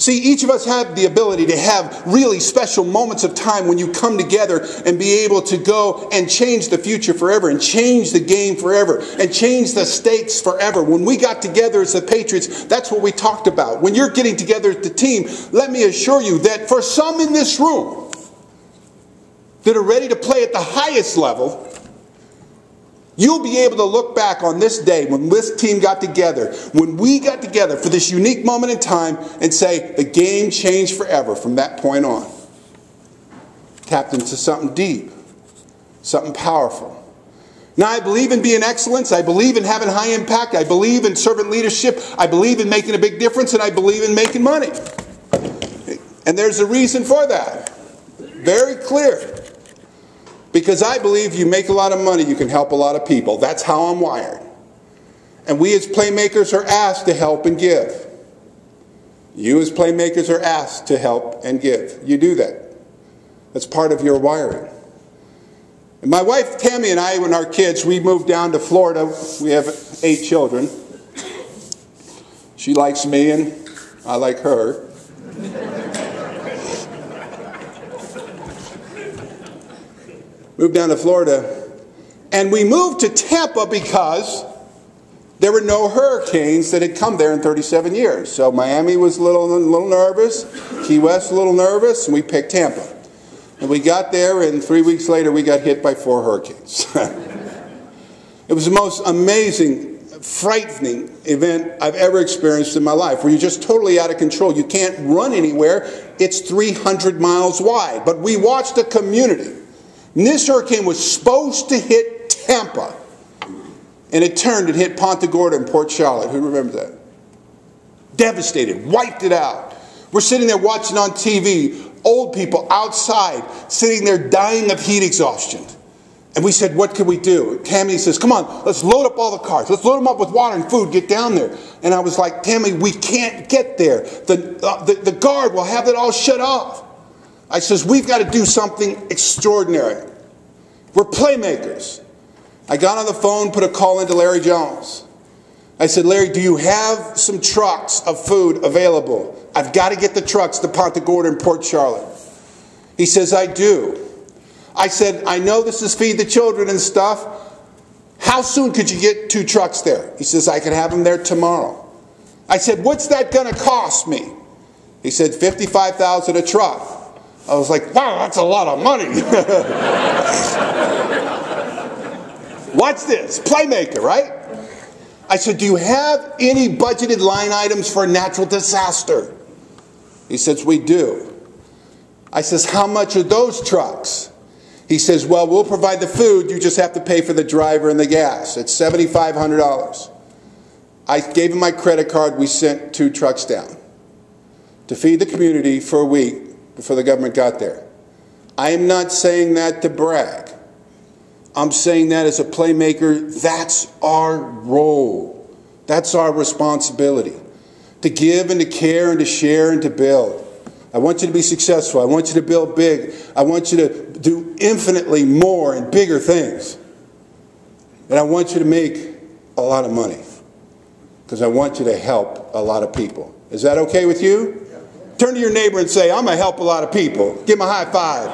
See, each of us have the ability to have really special moments of time when you come together and be able to go and change the future forever, and change the game forever, and change the stakes forever. When we got together as the Patriots, that's what we talked about. When you're getting together as the team, let me assure you that for some in this room that are ready to play at the highest level, you'll be able to look back on this day when this team got together, when we got together for this unique moment in time, and say the game changed forever from that point on. Tapped into something deep, something powerful. Now, I believe in being excellence. I believe in having high impact. I believe in servant leadership. I believe in making a big difference, and I believe in making money. And there's a reason for that. Very clear. Because I believe you make a lot of money, you can help a lot of people. That's how I'm wired. And we as playmakers are asked to help and give. You as playmakers are asked to help and give. You do that. That's part of your wiring. And my wife Tammy and I, when our kids, we moved down to Florida. We have 8 children. She likes me and I like her. Moved down to Florida, and we moved to Tampa because there were no hurricanes that had come there in 37 years. So Miami was a little nervous, Key West a little nervous, and we picked Tampa. And we got there, and 3 weeks later we got hit by 4 hurricanes. It was the most amazing, frightening event I've ever experienced in my life, where you're just totally out of control. You can't run anywhere. It's 300 miles wide. But we watched a community. And this hurricane was supposed to hit Tampa, and it turned and hit Ponta Gorda and Port Charlotte. Who remembers that? Devastated, wiped it out. We're sitting there watching on TV, old people outside, sitting there dying of heat exhaustion. And we said, what can we do? Tammy says, come on, let's load up all the cars. Let's load them up with water and food, get down there. And I was like, Tammy, we can't get there. The guard will have it all shut off. I says, we've got to do something extraordinary. We're playmakers. I got on the phone, put a call into Larry Jones. I said, Larry, do you have some trucks of food available? I've got to get the trucks to Ponta Gorda and Port Charlotte. He says, I do. I said, I know this is Feed the Children and stuff. How soon could you get 2 trucks there? He says, I could have them there tomorrow. I said, what's that going to cost me? He said, $55,000 a truck. I was like, wow, that's a lot of money. Watch this. Playmaker, right? I said, do you have any budgeted line items for a natural disaster? He says, we do. I says, how much are those trucks? He says, well, we'll provide the food. You just have to pay for the driver and the gas. It's $7,500. I gave him my credit card. We sent 2 trucks down to feed the community for a week before the government got there. I am not saying that to brag. I'm saying that as a playmaker. That's our role. That's our responsibility. To give and to care and to share and to build. I want you to be successful. I want you to build big. I want you to do infinitely more and bigger things. And I want you to make a lot of money. Because I want you to help a lot of people. Is that okay with you? Turn to your neighbor and say, I'm going to help a lot of people. Give him a high five.